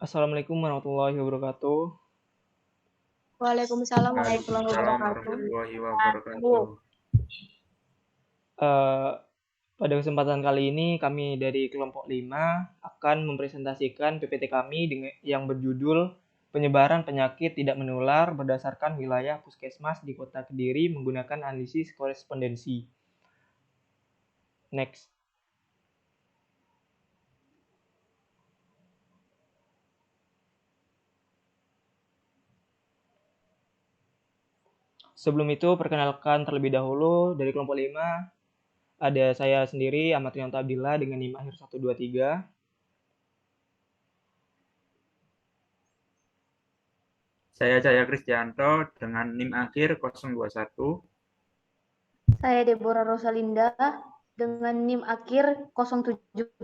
Assalamualaikum warahmatullahi wabarakatuh. Waalaikumsalam warahmatullahi Waalaikumsalam wabarakatuh. warahmatullahi wabarakatuh. Eh, Pada kesempatan kali ini kami dari kelompok 5 akan mempresentasikan PPT kami yang berjudul Penyebaran Penyakit Tidak Menular berdasarkan wilayah puskesmas di Kota Kediri menggunakan analisis korespondensi. Next. Sebelum itu, perkenalkan terlebih dahulu dari kelompok 5, ada saya sendiri, Ahmad Rianto Abdillah dengan NIM akhir 123. Saya Jaya Kristianto dengan NIM akhir 021. Saya Deborah Rosalinda dengan NIM akhir 017.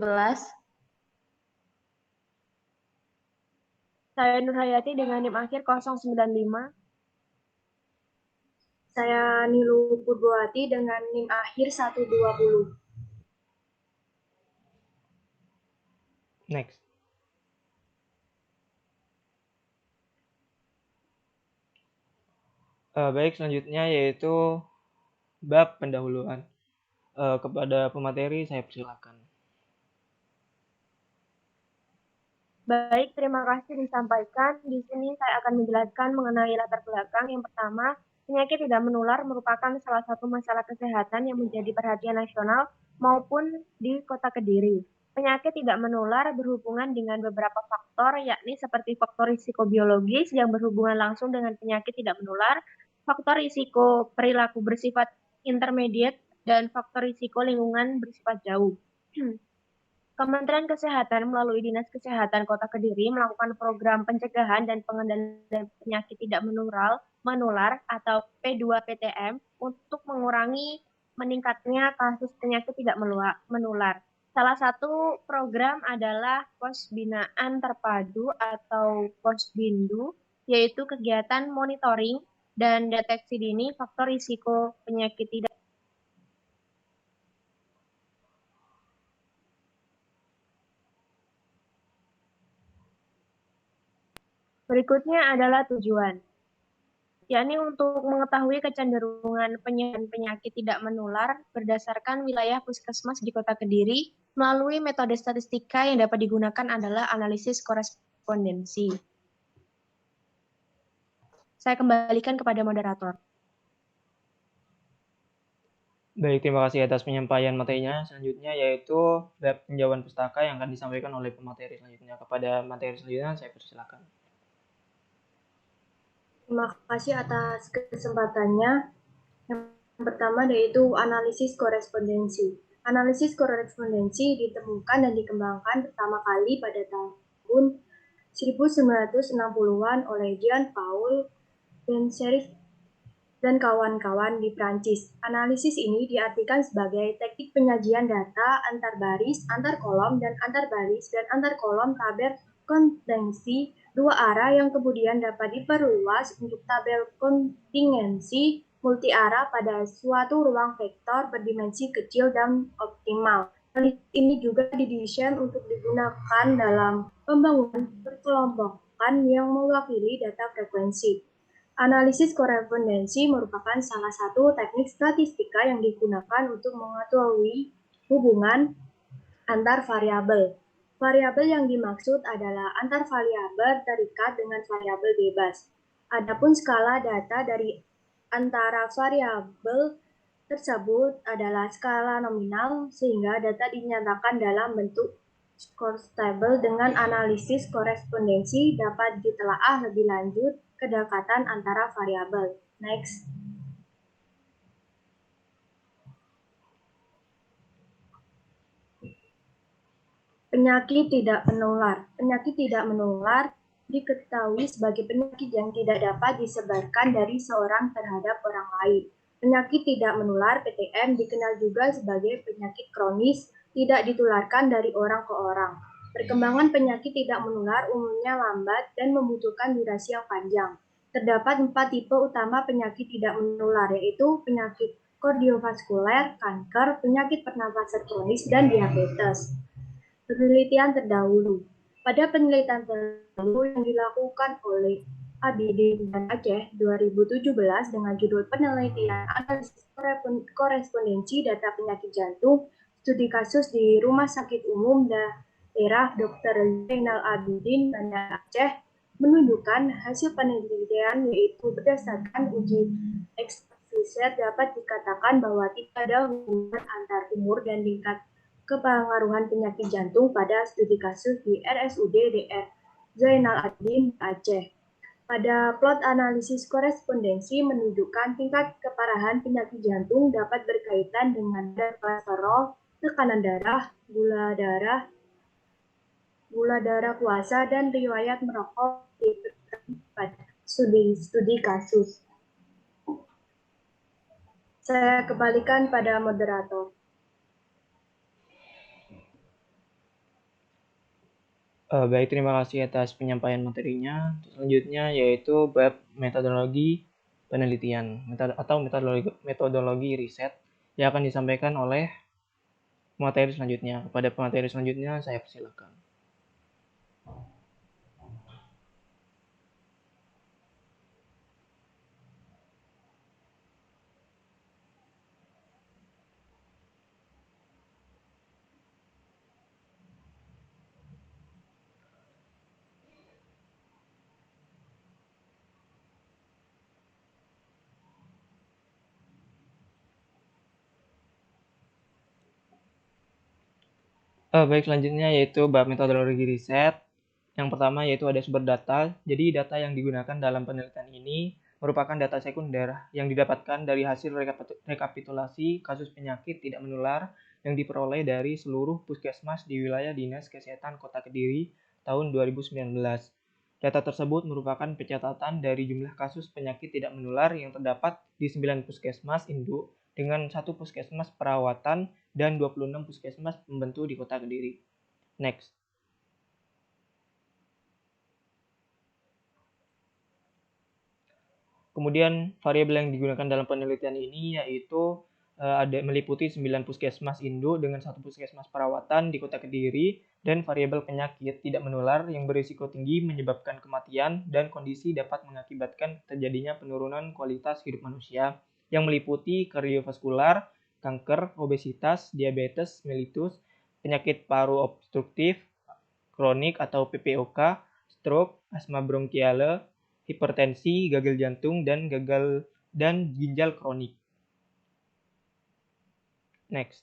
Saya Nurhayati dengan NIM akhir 095. Saya Nilu Purwati dengan NIM akhir 120. Next. Baik, selanjutnya yaitu bab pendahuluan. Kepada pemateri saya persilakan. Baik, terima kasih disampaikan. Di sini saya akan menjelaskan mengenai latar belakang. Yang pertama, penyakit tidak menular merupakan salah satu masalah kesehatan yang menjadi perhatian nasional maupun di Kota Kediri. Penyakit tidak menular berhubungan dengan beberapa faktor, yakni seperti faktor risiko biologis yang berhubungan langsung dengan penyakit tidak menular, faktor risiko perilaku bersifat intermediate, dan faktor risiko lingkungan bersifat jauh. Kementerian Kesehatan melalui Dinas Kesehatan Kota Kediri melakukan program pencegahan dan pengendalian penyakit tidak menular atau P2PTM untuk mengurangi meningkatnya kasus penyakit tidak menular. Salah satu program adalah Pos Binaan Terpadu atau Posbindu, yaitu kegiatan monitoring dan deteksi dini faktor risiko penyakit tidak. Berikutnya adalah tujuan, yakni untuk mengetahui kecenderungan penyebaran penyakit tidak menular berdasarkan wilayah puskesmas di Kota Kediri melalui metode statistika yang dapat digunakan adalah analisis korespondensi. Saya kembalikan kepada moderator. Baik, terima kasih atas penyampaian materinya. Selanjutnya yaitu bab penjauhan pustaka yang akan disampaikan oleh pemateri selanjutnya. Kepada materi selanjutnya saya persilakan. Terima kasih atas kesempatannya. Yang pertama yaitu analisis korespondensi. Analisis korespondensi ditemukan dan dikembangkan pertama kali pada tahun 1960-an oleh Jean Paul Benserif dan kawan-kawan di Prancis. Analisis ini diartikan sebagai teknik penyajian data antar baris, antar kolom, dan antar baris dan antar kolom tabel kontingensi dua arah yang kemudian dapat diperluas untuk tabel kontingensi multi arah pada suatu ruang vektor berdimensi kecil dan optimal. Analisis ini juga didesain untuk digunakan dalam pembangunan perkelompokan yang mewakili data frekuensi. Analisis korespondensi merupakan salah satu teknik statistika yang digunakan untuk mengetahui hubungan antar variabel. Variabel yang dimaksud adalah antar variabel terikat dengan variabel bebas. Adapun skala data dari antara variabel tersebut adalah skala nominal, sehingga data dinyatakan dalam bentuk stable. Dengan analisis korespondensi dapat ditelaah lebih lanjut kedekatan antara variabel. Next. Penyakit tidak menular. Penyakit tidak menular diketahui sebagai penyakit yang tidak dapat disebarkan dari seorang terhadap orang lain. Penyakit tidak menular (PTM) dikenal juga sebagai penyakit kronis, tidak ditularkan dari orang ke orang. Perkembangan penyakit tidak menular umumnya lambat dan membutuhkan durasi yang panjang. Terdapat 4 tipe utama penyakit tidak menular, yaitu penyakit kardiovaskuler, kanker, penyakit pernapasan kronis, dan diabetes. Penelitian terdahulu. Pada penelitian terbaru yang dilakukan oleh Abidin dan Aceh 2017 dengan judul penelitian analisis korespondensi data penyakit jantung, studi kasus di Rumah Sakit Umum Daerah Dr. Zainal Abidin Banda Aceh menunjukkan hasil penelitian yaitu berdasarkan uji ex viso dapat dikatakan bahwa tidak ada hubungan antar umur dan tingkat kepengaruhan penyakit jantung pada studi kasus di RSUD DR Zainal Abidin Aceh. Pada plot analisis korespondensi menunjukkan tingkat keparahan penyakit jantung dapat berkaitan dengan kolesterol, tekanan darah, gula darah puasa, dan riwayat merokok pada studi kasus. Saya kembalikan pada moderator. Baik, terima kasih atas penyampaian materinya. Selanjutnya yaitu bab metodologi penelitian atau metodologi riset yang akan disampaikan oleh pemateri selanjutnya. Kepada pemateri selanjutnya saya persilakan. Baik, selanjutnya yaitu bab metodologi riset. Yang pertama yaitu ada sumber data. Jadi data yang digunakan dalam penelitian ini merupakan data sekunder yang didapatkan dari hasil rekapitulasi kasus penyakit tidak menular yang diperoleh dari seluruh puskesmas di wilayah Dinas Kesehatan Kota Kediri tahun 2019. Data tersebut merupakan pencatatan dari jumlah kasus penyakit tidak menular yang terdapat di 9 puskesmas induk dengan 1 puskesmas perawatan dan 26 puskesmas pembantu di Kota Kediri. Next. Kemudian variabel yang digunakan dalam penelitian ini yaitu ada meliputi 9 puskesmas induk dengan 1 puskesmas perawatan di Kota Kediri dan variabel penyakit tidak menular yang berisiko tinggi menyebabkan kematian dan kondisi dapat mengakibatkan terjadinya penurunan kualitas hidup manusia yang meliputi kardiovaskular, kanker, obesitas, diabetes mellitus, penyakit paru obstruktif, kronik atau PPOK, stroke, asma bronkiale, hipertensi, gagal jantung, dan ginjal kronik. Next.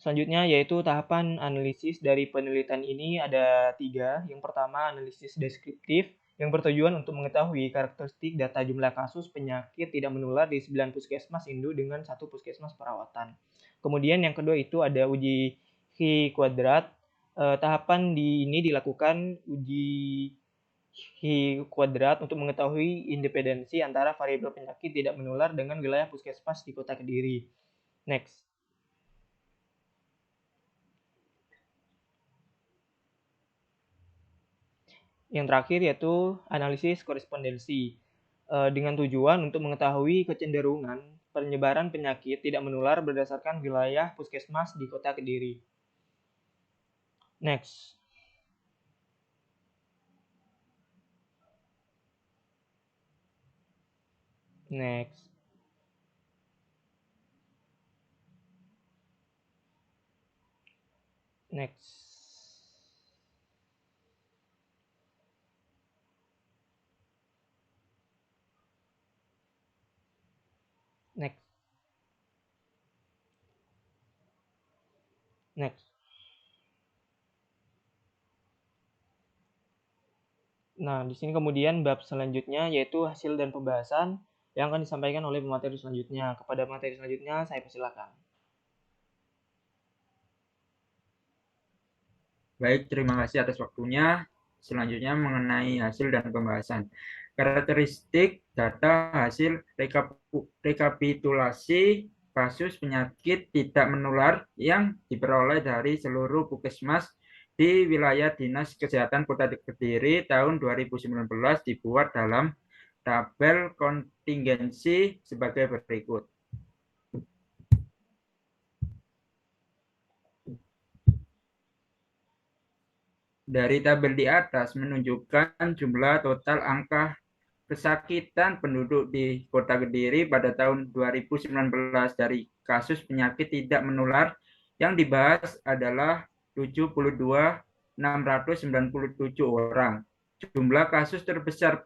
Selanjutnya yaitu tahapan analisis dari penelitian ini ada 3. Yang pertama analisis deskriptif yang bertujuan untuk mengetahui karakteristik data jumlah kasus penyakit tidak menular di 9 puskesmas induk dengan 1 puskesmas perawatan. Kemudian yang kedua itu ada uji Chi kuadrat. Tahapan ini dilakukan uji Chi kuadrat untuk mengetahui independensi antara variabel penyakit tidak menular dengan wilayah puskesmas di Kota Kediri. Next. Yang terakhir yaitu analisis korespondensi dengan tujuan untuk mengetahui kecenderungan penyebaran penyakit tidak menular berdasarkan wilayah puskesmas di Kota Kediri. Next. Next. Next. Next. Next. Nah, di sini kemudian bab selanjutnya yaitu hasil dan pembahasan yang akan disampaikan oleh pemateri selanjutnya. Kepada pemateri selanjutnya saya persilakan. Baik, terima kasih atas waktunya. Selanjutnya mengenai hasil dan pembahasan. Karakteristik data hasil rekapitulasi kasus penyakit tidak menular yang diperoleh dari seluruh puskesmas di wilayah Dinas Kesehatan Kota Kediri tahun 2019 dibuat dalam tabel kontingensi sebagai berikut. dari tabel di atas menunjukkan jumlah total angka kesakitan penduduk di Kota Kediri pada tahun 2019 dari kasus penyakit tidak menular yang dibahas adalah 72.697 orang. Jumlah kasus terbesar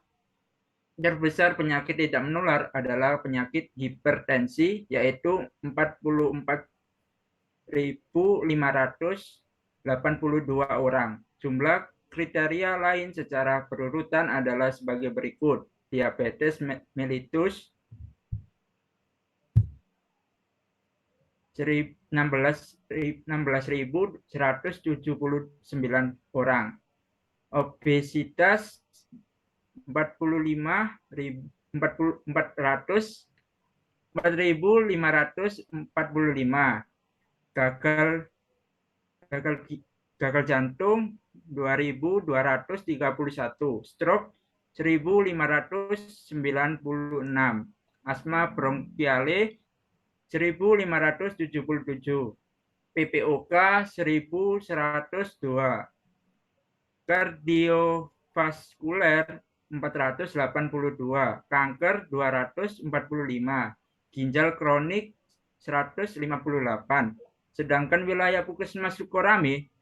penyakit tidak menular adalah penyakit hipertensi, yaitu 44.582 orang. Jumlah kriteria lain secara berurutan adalah sebagai berikut. Diabetes mellitus 16.179 orang. Obesitas 4.545. Gagal jantung 2.231, stroke 1.596, asma bronkiale 1.577, PPOK 1.102, kardiovaskuler 482, kanker 245, ginjal kronik 158. Sedangkan wilayah Puskesmas Sukorame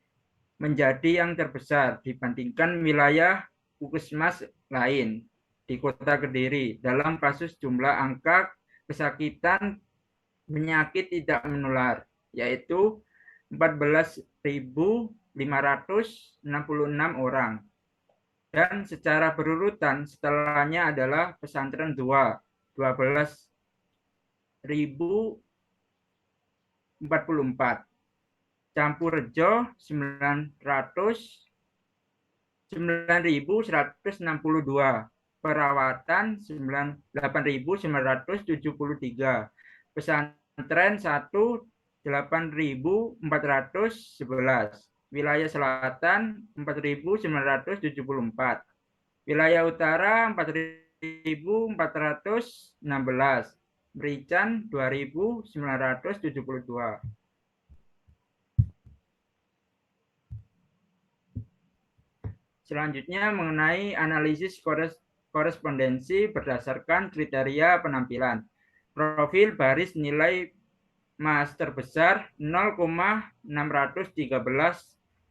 menjadi yang terbesar dibandingkan wilayah puskesmas lain di Kota Kediri dalam kasus jumlah angka kesakitan penyakit tidak menular, yaitu 14.566 orang. Dan secara berurutan setelahnya adalah pesantren 2, 12.044. Campurrejo 9.162, perawatan 8.973, pesantren 1 8.411, wilayah selatan 4.974, wilayah utara 4.416, Merican 2.972. Selanjutnya mengenai analisis korespondensi berdasarkan kriteria penampilan. Profil baris nilai mas terbesar 0,613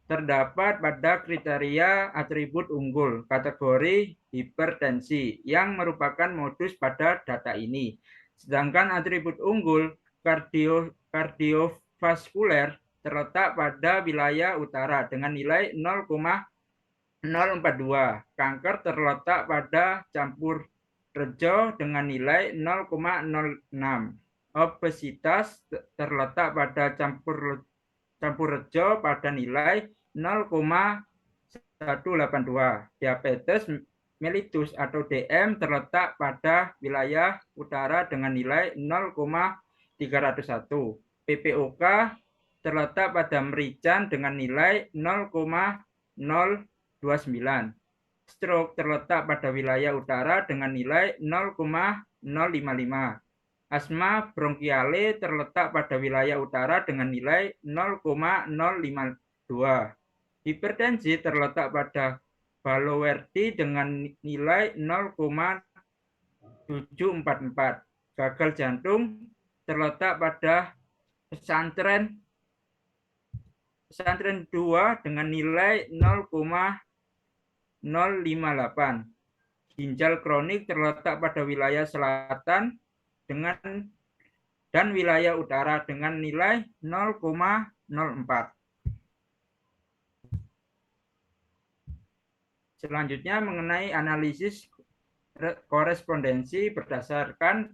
terdapat pada kriteria atribut unggul kategori hipertensi yang merupakan modus pada data ini. Sedangkan atribut unggul kardiovaskuler terletak pada wilayah utara dengan nilai 0,042. Kanker terletak pada Campurrejo dengan nilai 0,06. Obesitas terletak pada Campurrejo pada nilai 0,182. Diabetes mellitus atau DM terletak pada wilayah utara dengan nilai 0,301. PPOK terletak pada Merican dengan nilai 0,029. Stroke terletak pada wilayah utara dengan nilai 0,055. Asma bronkiale terletak pada wilayah utara dengan nilai 0,052. Hipertensi terletak pada Balowerti dengan nilai 0,744. Gagal jantung terletak pada pesantren 2 dengan nilai 0,058. Ginjal kronik terletak pada wilayah selatan dan wilayah utara dengan nilai 0,04. Selanjutnya mengenai analisis korespondensi berdasarkan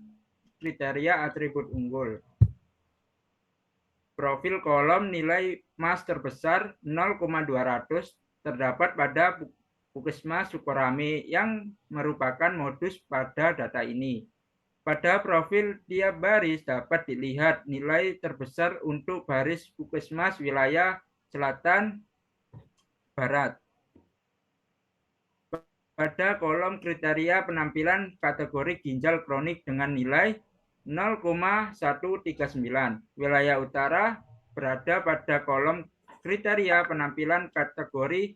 kriteria atribut unggul. Profil kolom nilai mas terbesar 0,200 terdapat pada Puskesmas Sukorame yang merupakan modus pada data ini. Pada profil tiap baris dapat dilihat nilai terbesar untuk baris Puskesmas wilayah selatan barat. Pada kolom kriteria penampilan kategori ginjal kronik dengan nilai 0,139. Wilayah utara berada pada kolom kriteria penampilan kategori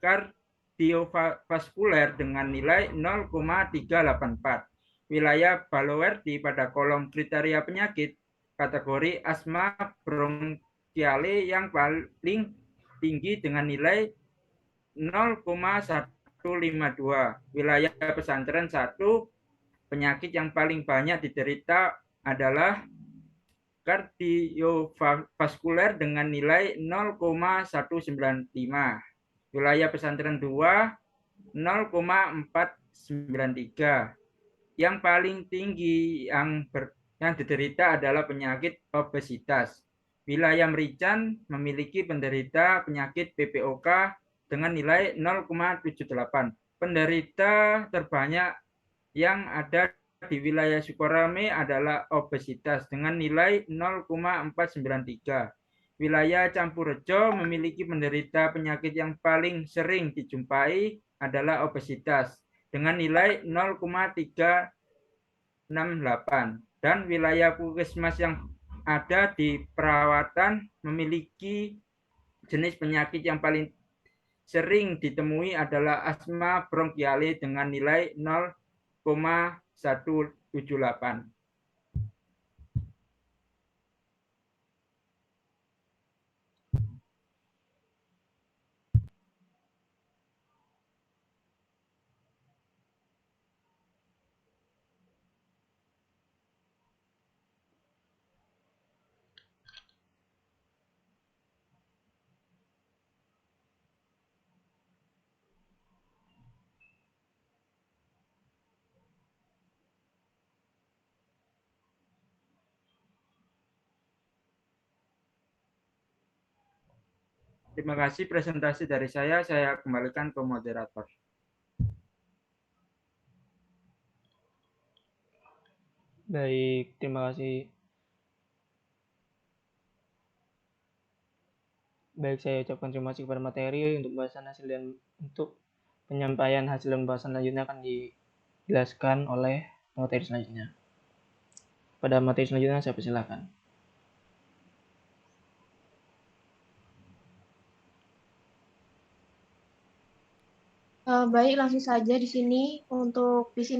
kardiovaskuler dengan nilai 0,384. Wilayah Balowerdi pada kolom kriteria penyakit kategori asma bronkiale yang paling tinggi dengan nilai 0,152. Wilayah pesantren 1, penyakit yang paling banyak diderita adalah kardiovaskuler dengan nilai 0,195. Wilayah pesantren 2, 0,493. Yang paling tinggi yang diderita adalah penyakit obesitas. Wilayah Merican memiliki penderita penyakit PPOK dengan nilai 0,78. Penderita terbanyak yang ada di wilayah Sukorame adalah obesitas dengan nilai 0,493. Wilayah Campurrejo memiliki penderita penyakit yang paling sering dijumpai adalah obesitas dengan nilai 0,368. Dan wilayah puskesmas yang ada di perawatan memiliki jenis penyakit yang paling sering ditemui adalah asma bronkiale dengan nilai 0,178. Terima kasih presentasi dari saya kembalikan ke moderator. Baik, terima kasih. Baik, saya ucapkan terima kasih kepada materi untuk pembahasan hasil dan untuk penyampaian hasil dan pembahasan selanjutnya akan dijelaskan oleh materi selanjutnya. Pada materi selanjutnya saya persilakan. Baik, langsung saja di sini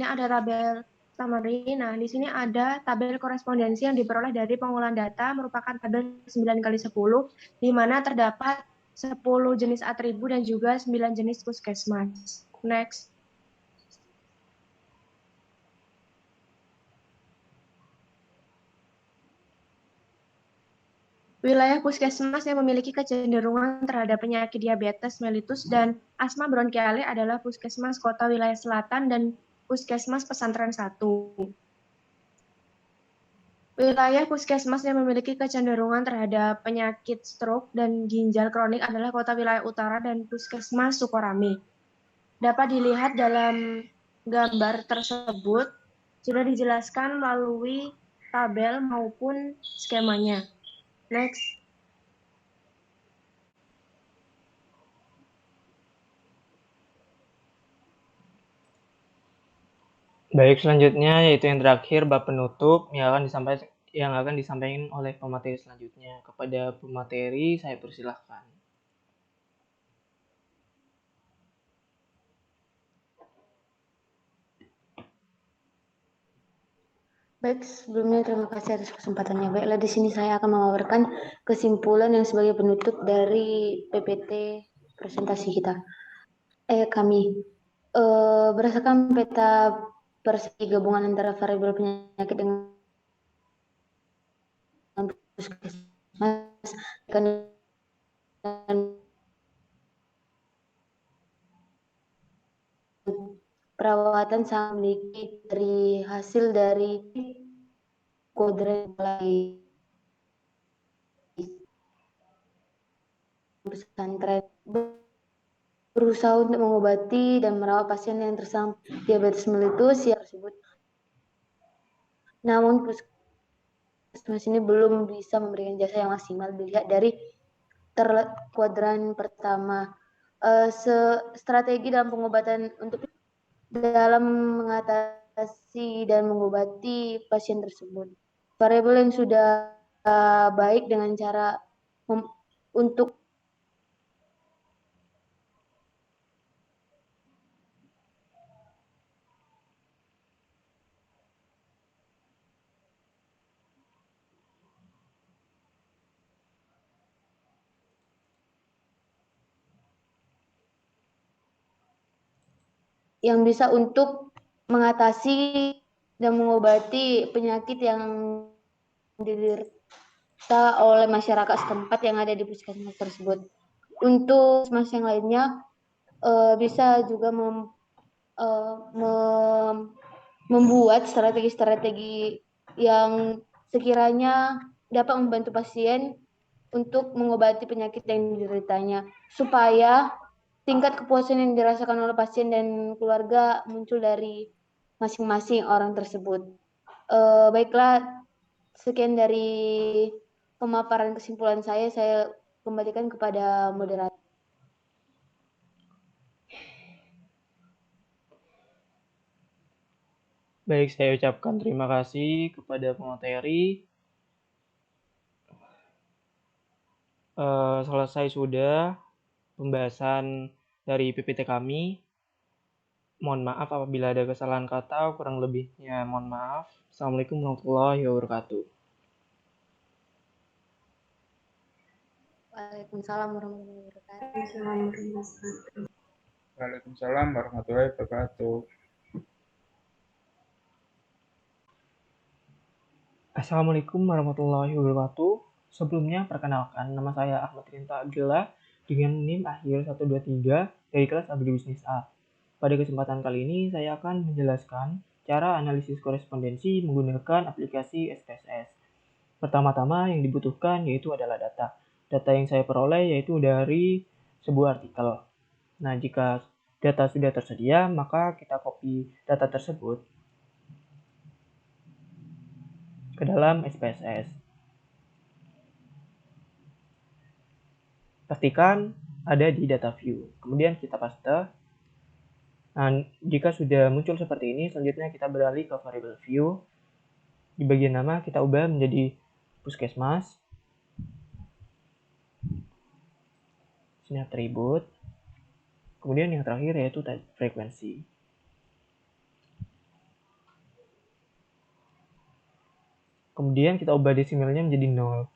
ada tabel summary. Nah, di sini ada tabel korespondensi yang diperoleh dari pengolahan data merupakan tabel 9x10 di mana terdapat 10 jenis atribut dan juga 9 jenis puskesmas. Next. Wilayah puskesmas yang memiliki kecenderungan terhadap penyakit diabetes mellitus dan asma bronkiale adalah Puskesmas Kota Wilayah Selatan dan Puskesmas Pesantren 1. Wilayah puskesmas yang memiliki kecenderungan terhadap penyakit stroke dan ginjal kronik adalah Kota Wilayah Utara dan Puskesmas Sukorame. Dapat dilihat dalam gambar tersebut sudah dijelaskan melalui tabel maupun skemanya. Next. Baik, selanjutnya yaitu yang terakhir bab penutup yang akan disampaikan oleh pemateri selanjutnya. Kepada pemateri saya persilahkan. Baik, sebelumnya terima kasih atas kesempatannya. Baiklah, di sini saya akan memaparkan kesimpulan yang sebagai penutup dari PPT presentasi kita. Berdasarkan peta persegi gabungan antara variabel penyakit dengan puskesmas perawatan sangat memiliki dari hasil dari kuadran pesantren berusaha untuk mengobati dan merawat pasien yang tersangkut diabetes mellitus yang tersebut. Namun puskesmas ini belum bisa memberikan jasa yang maksimal dilihat dari kuadran pertama. Strategi dalam pengobatan untuk dalam mengatasi dan mengobati pasien tersebut. Variabel yang sudah baik dengan cara untuk yang bisa untuk mengatasi dan mengobati penyakit yang diderita oleh masyarakat setempat yang ada di puskesmas tersebut. Untuk puskesmas yang lainnya bisa juga membuat strategi-strategi yang sekiranya dapat membantu pasien untuk mengobati penyakit yang dideritanya, supaya tingkat kepuasan yang dirasakan oleh pasien dan keluarga muncul dari masing-masing orang tersebut. Baiklah, sekian dari pemaparan kesimpulan saya kembalikan kepada moderator. Baik, saya ucapkan terima kasih kepada pemateri. Selesai sudah pembahasan dari PPT kami. Mohon maaf apabila ada kesalahan kata, kurang lebihnya mohon maaf. Assalamualaikum warahmatullahi wabarakatuh. Waalaikumsalam warahmatullahi wabarakatuh. Waalaikumsalam warahmatullahi wabarakatuh. Assalamualaikum warahmatullahi wabarakatuh. Sebelumnya perkenalkan, nama saya Ahmad Rinta Abdillah dengan NIM akhir 123 dari kelas Agribisnis A. Pada kesempatan kali ini saya akan menjelaskan cara analisis korespondensi menggunakan aplikasi SPSS. Pertama-tama yang dibutuhkan yaitu adalah data. Data yang saya peroleh yaitu dari sebuah artikel. Nah, jika data sudah tersedia, maka kita copy data tersebut ke dalam SPSS. Pastikan ada di data view. Kemudian kita paste. Nah, jika sudah muncul seperti ini, selanjutnya kita beralih ke variable view. Di bagian nama kita ubah menjadi puskesmas. Sini atribut. Kemudian yang terakhir yaitu frekuensi. Kemudian kita ubah desimalnya menjadi 0.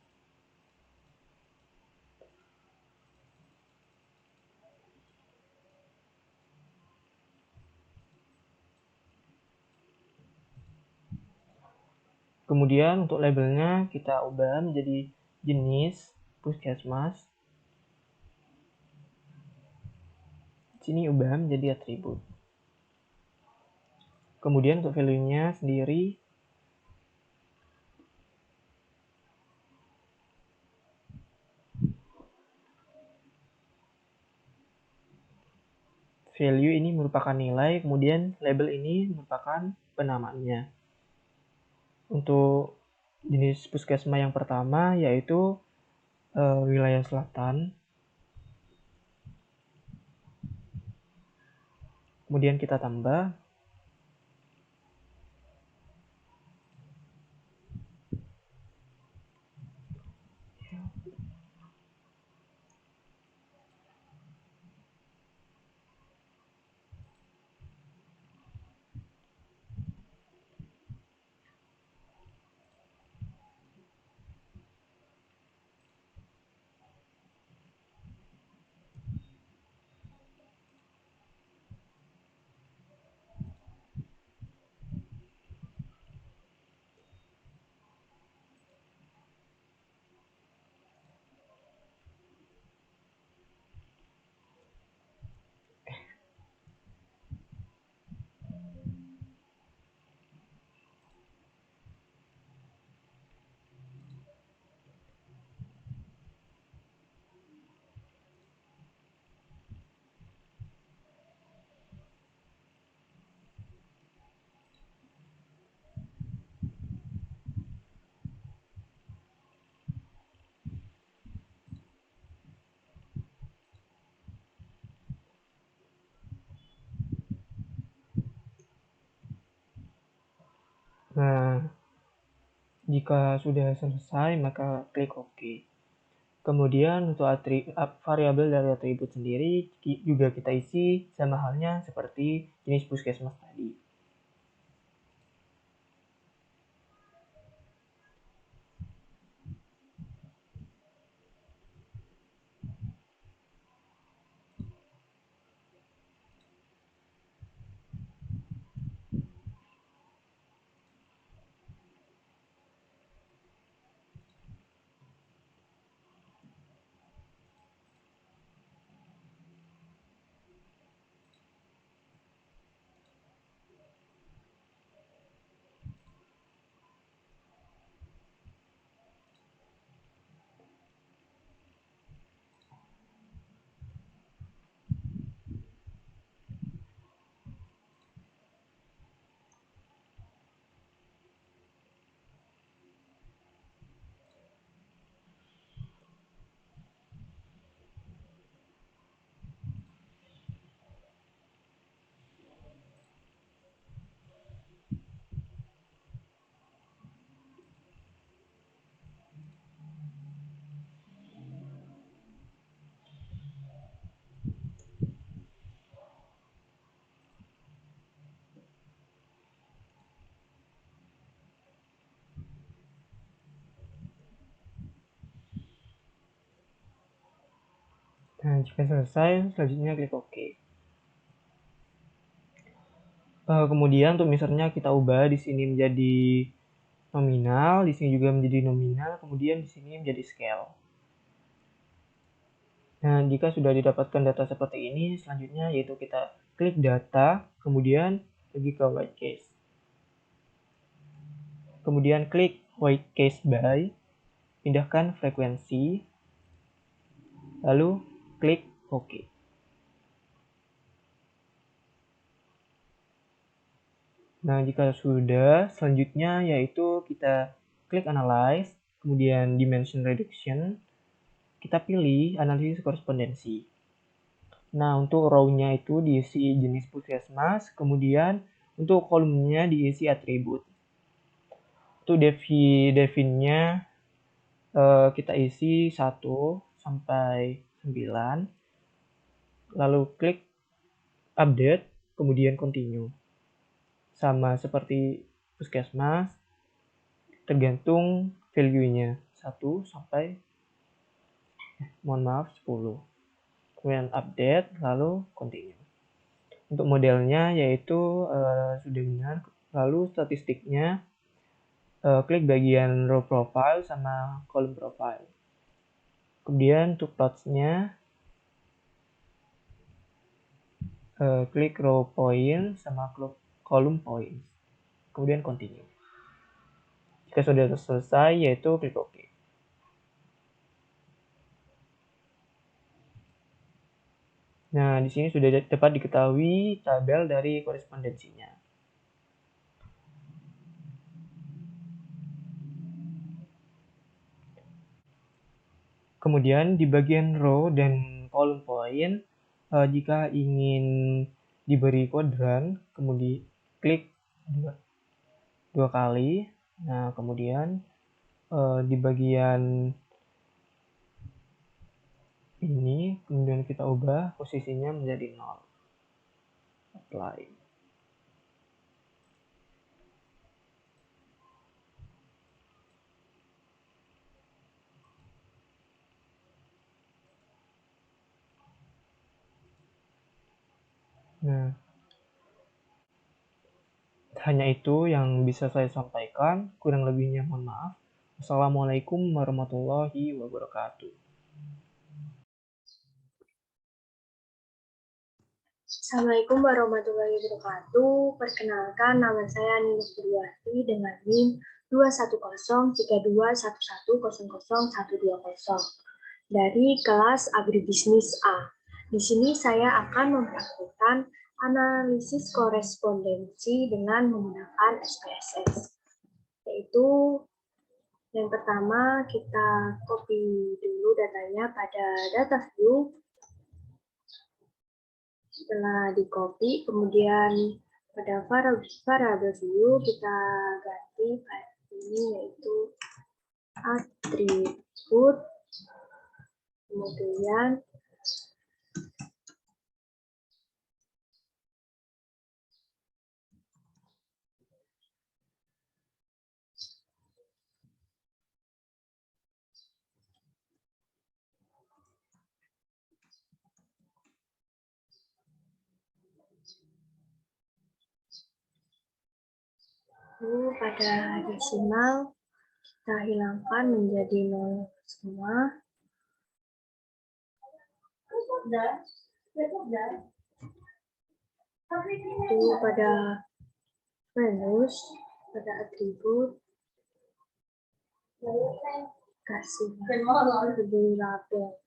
Kemudian untuk labelnya kita ubah menjadi jenis puskesmas. Sini ubah menjadi atribut. Kemudian untuk value-nya sendiri value ini merupakan nilai, kemudian label ini merupakan penamaannya. Untuk jenis puskesmas yang pertama yaitu wilayah selatan. Kemudian kita tambah Nah, jika sudah selesai, maka klik OK. Kemudian untuk variabel dari atribut sendiri juga kita isi sama halnya seperti jenis puskesmas tadi. Nah, jika selesai, selanjutnya klik OK. Kemudian untuk misalnya kita ubah di sini menjadi nominal, di sini juga menjadi nominal, kemudian di sini menjadi scale. Nah, jika sudah didapatkan data seperti ini, selanjutnya yaitu kita klik data, kemudian pergi ke white case. Kemudian klik white case by, pindahkan frekuensi, lalu klik OK. Nah, jika sudah, selanjutnya yaitu kita klik Analyze, kemudian Dimension Reduction, kita pilih Analisis Korespondensi. Nah, untuk row-nya itu diisi jenis puskesmas, kemudian untuk kolomnya diisi atribut. Untuk definnya kita isi 1 sampai 9, lalu klik Update, kemudian Continue. Sama seperti puskesmas, tergantung value-nya 1 sampai 10. Kemudian update, lalu continue. Untuk modelnya yaitu sudah benar, lalu statistiknya klik bagian row profile sama column profile. Kemudian untuk plots-nya klik row point sama column point. Kemudian continue. Jika sudah selesai yaitu klik OK. Nah, di sini sudah dapat diketahui tabel dari korespondensinya. Kemudian di bagian row dan column point, jika ingin diberi kuadran, kemudian klik dua kali. Nah, kemudian di bagian ini, kemudian kita ubah posisinya menjadi 0. Apply. Nah, hanya itu yang bisa saya sampaikan. Kurang lebihnya mohon maaf. Wassalamualaikum warahmatullahi wabarakatuh. Assalamualaikum warahmatullahi wabarakatuh. Perkenalkan, nama saya Nini Purwati dengan NIM 2103211001020 dari kelas Agribisnis A. Di sini saya akan mempraktikkan analisis korespondensi dengan menggunakan SPSS. Yaitu yang pertama kita copy dulu datanya pada data view. Setelah di-copy, kemudian pada variable view kita ganti ini yaitu atribut, kemudian pada desimal kita hilangkan menjadi 0 semua. Itu pada values, pada atribut kasih lebih label.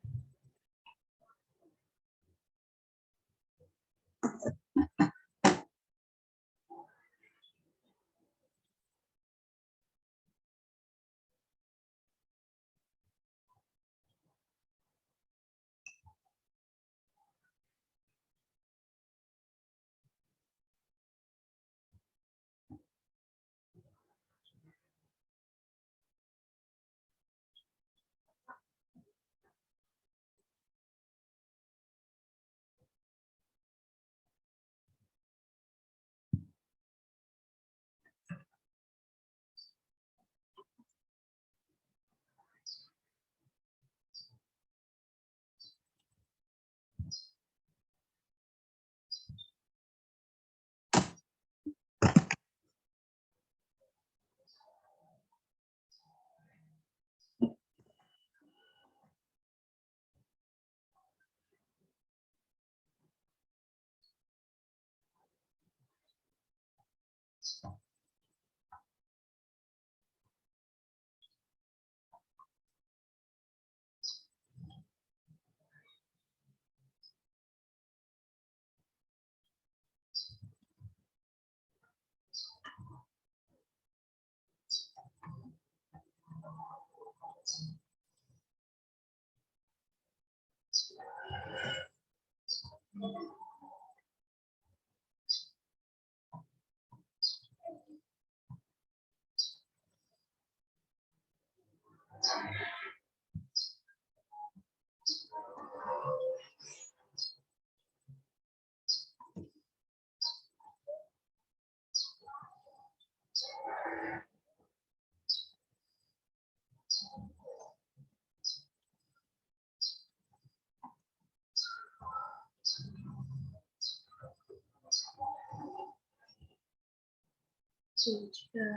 Jika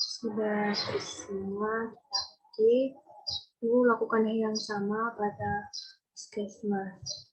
sudah semua kita lalu lakukan yang sama pada puskesmas.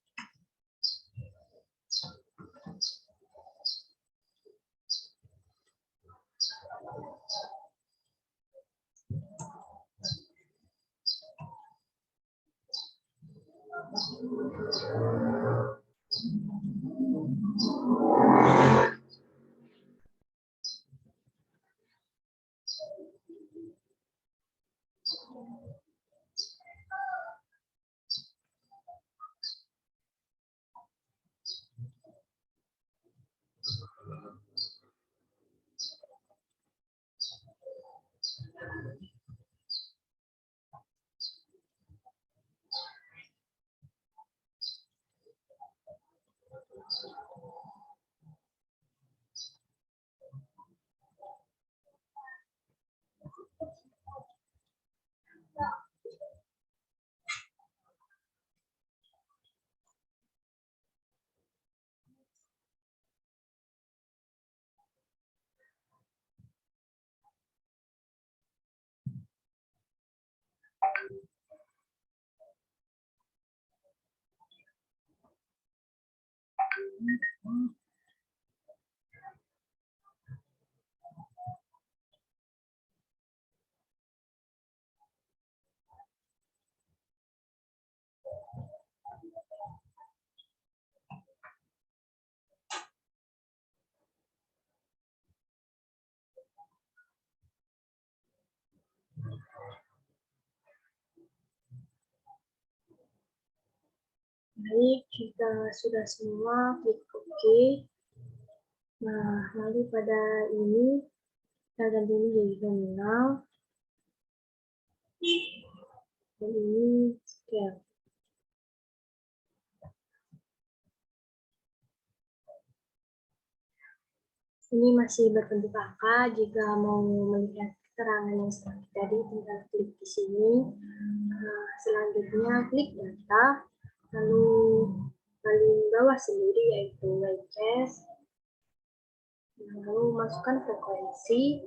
Baik, jika sudah semua, klik OK. Nah, lalu pada ini, kita ganti ini jadi nominal. Dan ini scale. Ini masih berbentuk angka. Jika mau melihat keterangan yang selanjutnya tadi, tinggal klik di sini. Nah, selanjutnya klik data, lalu paling bawah sendiri yaitu WCS. Lalu masukkan frekuensi.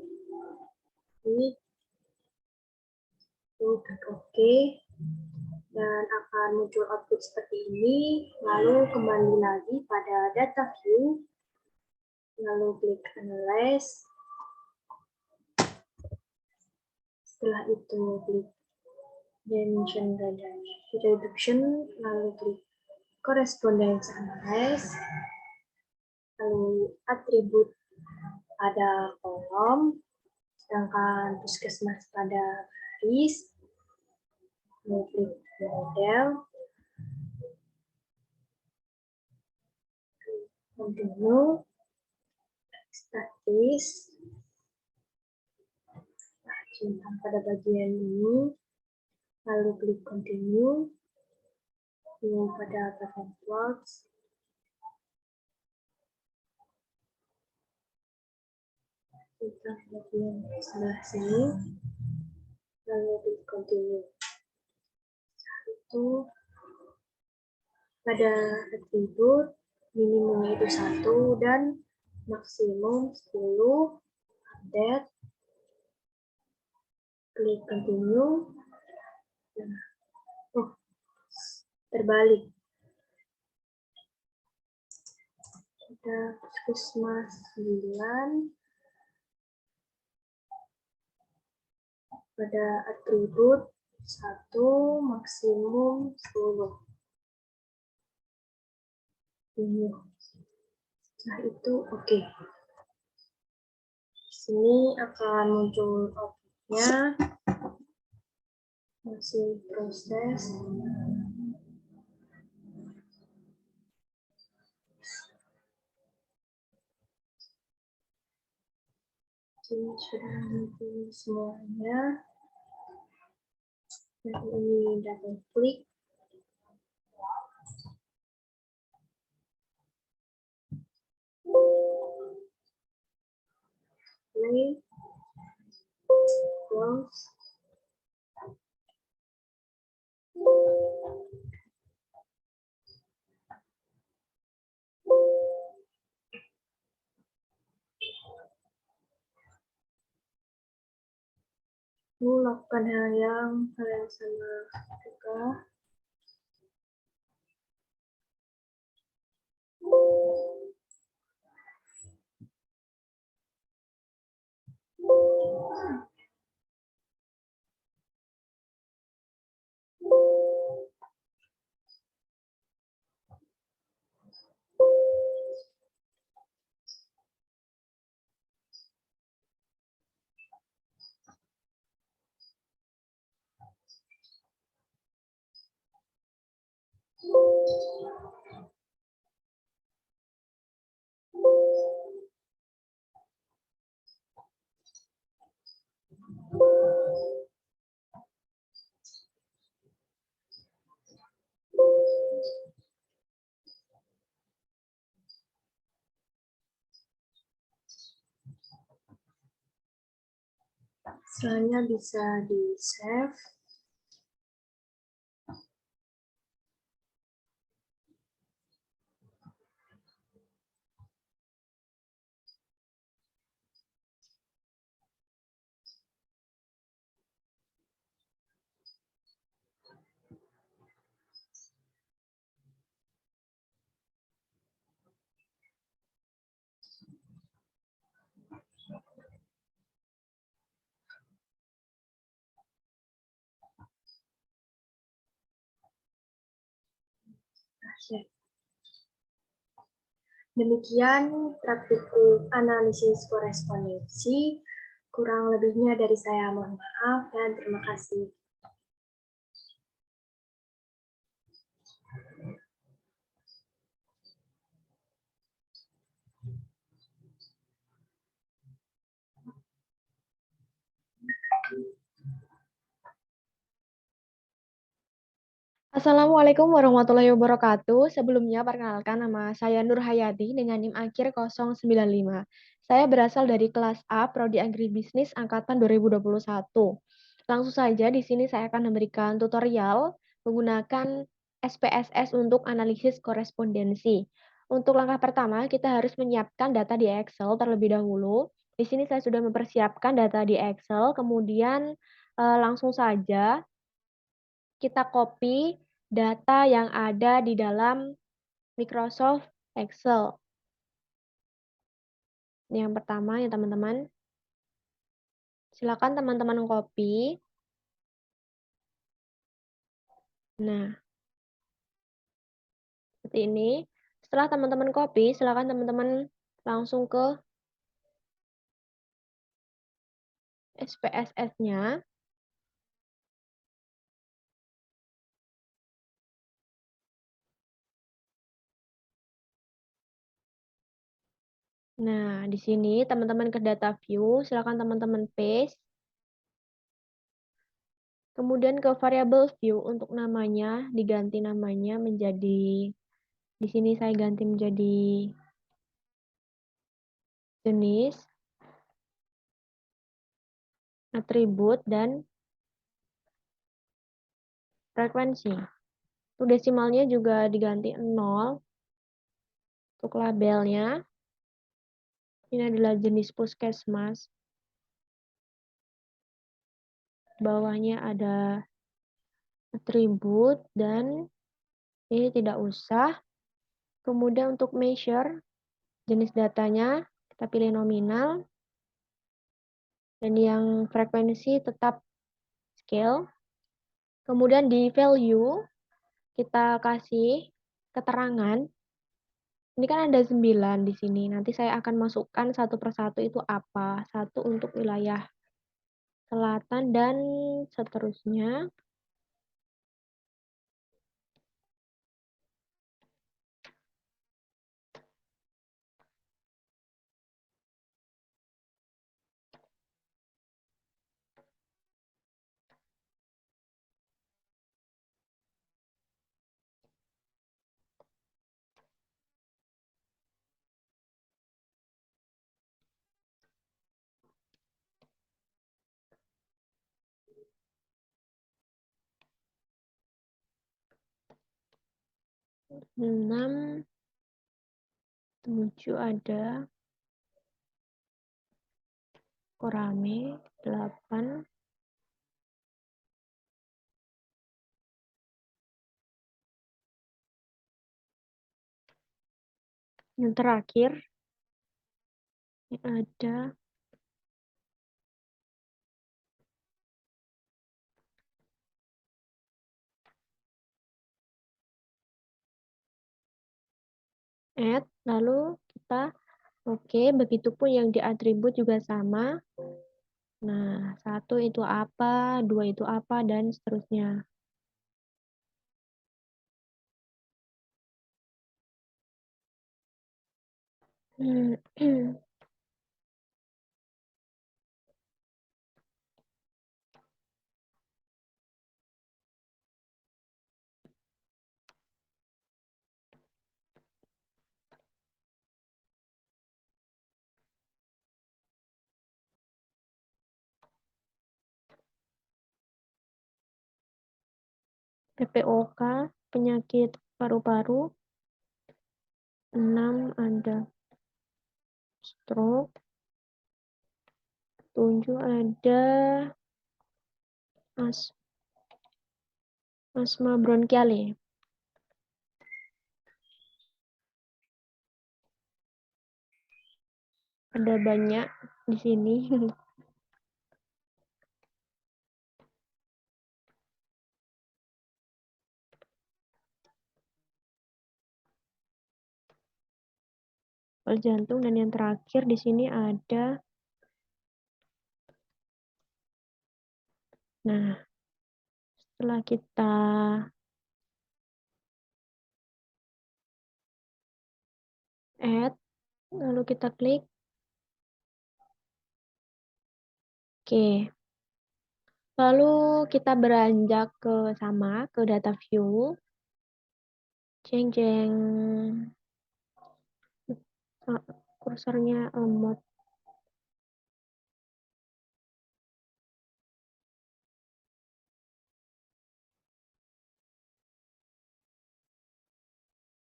Ini klik OK. Dan akan muncul output seperti ini. Lalu kembali lagi pada data view. Lalu klik Analyze. Setelah itu klik Dimension Reduction, lalu klik Correspondence Analyze, lalu atribut pada kolom, sedangkan puskesmas pada baris, lalu klik Model, Continue, Statis, pada bagian ini, lalu klik Continue, lalu pada Pattern Plots, kita bagian sebelah sini, lalu klik Continue. Itu pada atribut minimumnya itu 1 dan maksimum 10. Update, klik Continue. Terbalik. Ada puskesmas 9, pada atribut 1 maksimum 10. Ini. Nah, itu oke. Di sini akan muncul outputnya. Masih proses. Ini sudah muncul semuanya. Dan ini double klik. Play. Close. Lakukan hal yang sama juga. Selanjutnya bisa di-save. Demikian praktikum analisis korespondensi. Kurang lebihnya dari saya mohon maaf dan terima kasih. Assalamualaikum warahmatullahi wabarakatuh. Sebelumnya perkenalkan nama saya Nur Hayati dengan NIM akhir 095. Saya berasal dari kelas A Prodi Agribisnis angkatan 2021. Langsung saja di sini saya akan memberikan tutorial menggunakan SPSS untuk analisis korespondensi. Untuk langkah pertama kita harus menyiapkan data di Excel terlebih dahulu. Di sini saya sudah mempersiapkan data di Excel, kemudian langsung saja kita copy data yang ada di dalam Microsoft Excel. Ini yang pertama ya teman-teman. Silakan teman-teman copy. Nah, seperti ini. Setelah teman-teman copy, silakan teman-teman langsung ke SPSS-nya. Nah, di sini teman-teman ke data view, silakan teman-teman paste. Kemudian ke variable view untuk namanya, diganti namanya menjadi, di sini saya ganti menjadi jenis, atribut, dan frekuensi. Untuk desimalnya juga diganti 0. Untuk labelnya, ini adalah jenis puskesmas. Bawahnya ada atribut dan ini tidak usah. Kemudian untuk measure, jenis datanya kita pilih nominal, dan yang frekuensi tetap scale. Kemudian di value kita kasih keterangan. Ini kan ada 9 di sini. Nanti saya akan masukkan satu persatu itu apa. Satu untuk wilayah selatan dan seterusnya. Enam, 7 ada. Korame, 8. Yang terakhir ini ada add, lalu kita oke, begitupun yang di atribut juga sama. Nah, 1 itu apa, 2 itu apa, dan seterusnya. PPOK, penyakit paru-paru. 6 ada stroke. 7 ada asma bronkiale. Ada banyak di sini. Jantung, dan yang terakhir di sini ada. Nah, setelah kita add, lalu kita klik. Oke. Lalu kita beranjak ke data view. Jeng jeng. Kursornya lemot.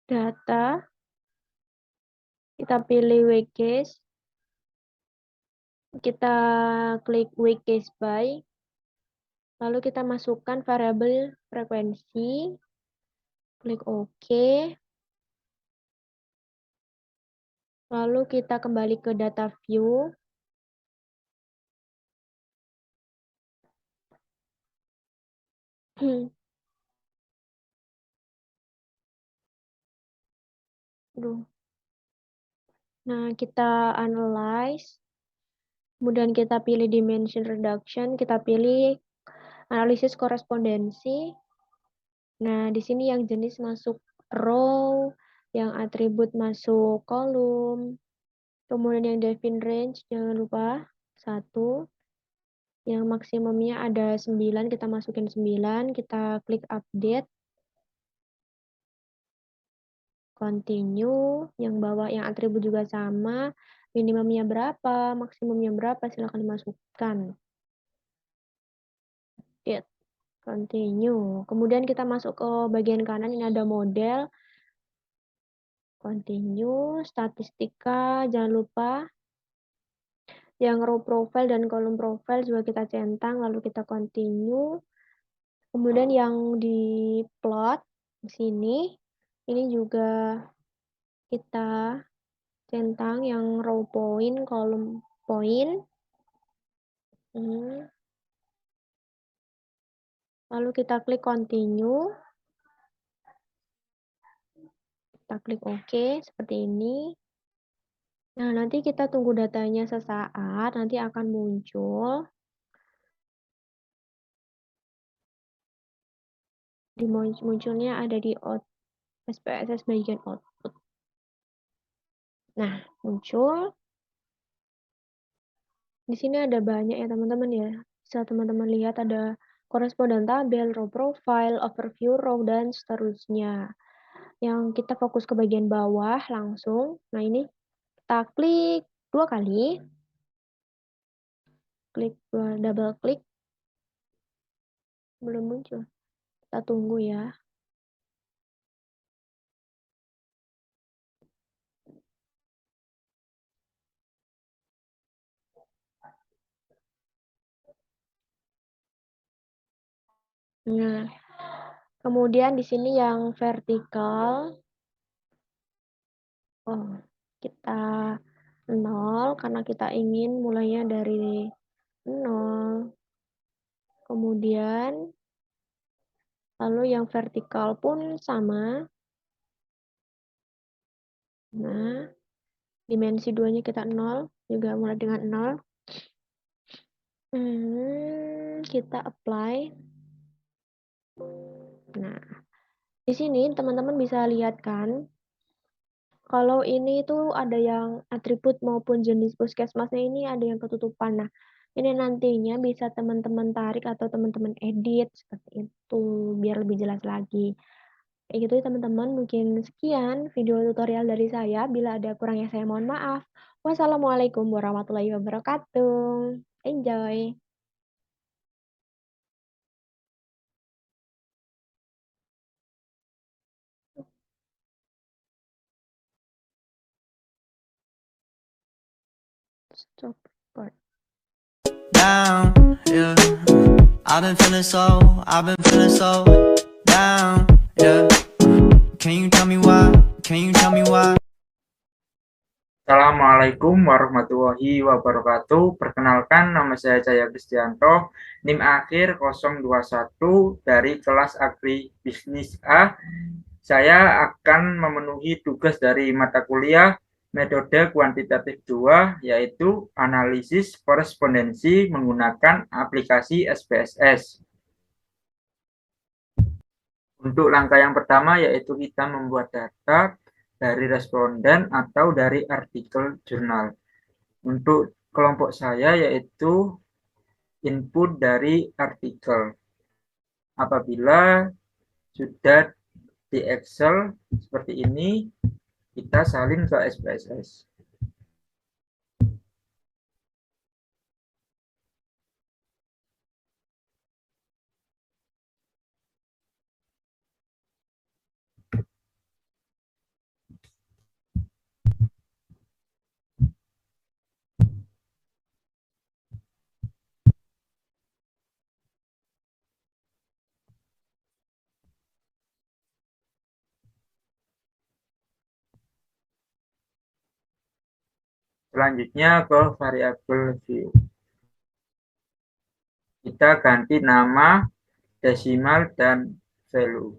Data. Kita pilih weak case. Kita klik weak case by. Lalu kita masukkan variabel frekuensi. Klik OK. Lalu kita kembali ke data view. Nah, kita analyze. Kemudian kita pilih dimension reduction. Kita pilih analisis korespondensi. Nah, di sini yang jenis masuk row, yang atribut masuk kolom. Kemudian yang define range, jangan lupa 1. Yang maksimumnya ada 9, kita masukin 9. Kita klik update. Continue, yang bawah yang atribut juga sama, minimumnya berapa, maksimumnya berapa, silakan dimasukkan. Update, continue. Kemudian kita masuk ke bagian kanan, ini ada model. Continue, statistika, jangan lupa. Yang row profile dan column profile juga kita centang, lalu kita continue. Kemudian yang di plot di sini, ini juga kita centang yang row point, column point. Lalu kita klik continue. Kita klik OK, seperti ini. Nah, nanti kita tunggu datanya sesaat, nanti akan muncul. Munculnya ada di SPSS bagian output. Nah, muncul. Di sini ada banyak ya teman-teman ya. Bisa teman-teman lihat ada koresponden tabel, row profile, overview row, dan seterusnya. Yang kita fokus ke bagian bawah langsung. Nah, ini kita klik 2 kali. Double klik. Belum muncul. Kita tunggu ya. Nah, kemudian di sini yang vertikal. Kita 0 karena kita ingin mulainya dari 0. Kemudian lalu yang vertikal pun sama. Nah, dimensi 2-nya kita 0, juga mulai dengan 0. Kita apply. Nah, di sini teman-teman bisa lihat kan, kalau ini tuh ada yang atribut maupun jenis puskesmasnya ini ada yang ketutupan. Nah, ini nantinya bisa teman-teman tarik atau teman-teman edit seperti itu, biar lebih jelas lagi. Kayak gitu ya teman-teman, mungkin sekian video tutorial dari saya. Bila ada kurangnya saya mohon maaf. Wassalamualaikum warahmatullahi wabarakatuh. Enjoy! Stop record. Down, yeah. I've been feeling so down, yeah. Can you tell me why? Assalamualaikum warahmatullahi wabarakatuh. Perkenalkan, nama saya Cahya Kristianto, NIM akhir 021 dari kelas Agri Bisnis A. Saya akan memenuhi tugas dari mata kuliah metode kuantitatif 2, yaitu analisis korespondensi menggunakan aplikasi SPSS. Untuk langkah yang pertama yaitu kita membuat data dari responden atau dari artikel jurnal. Untuk kelompok saya yaitu input dari artikel. Apabila sudah di Excel seperti ini, kita salin ke SPSS. Selanjutnya ke variabel view. Kita ganti nama, desimal, dan value.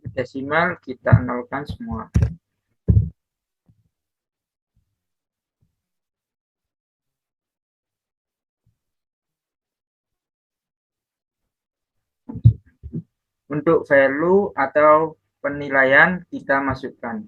Desimal kita nolkan semua. Untuk value atau penilaian kita masukkan.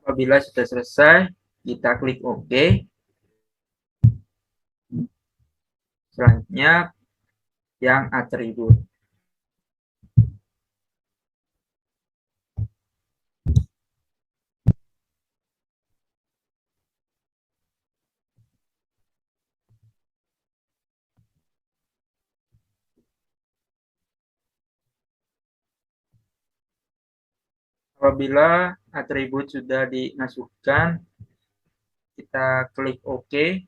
Apabila sudah selesai, kita klik OK. Selanjutnya yang atribut. Apabila atribut sudah dimasukkan, kita klik OK.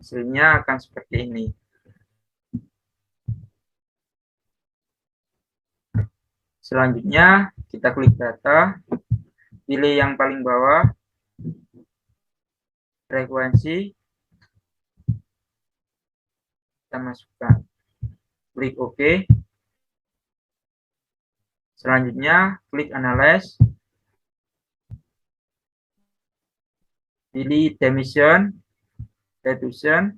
Hasilnya akan seperti ini. Selanjutnya, kita klik data, pilih yang paling bawah, frekuensi, kita masukkan. Klik OK. Selanjutnya, klik Analyze, pilih Dimension, Reduction,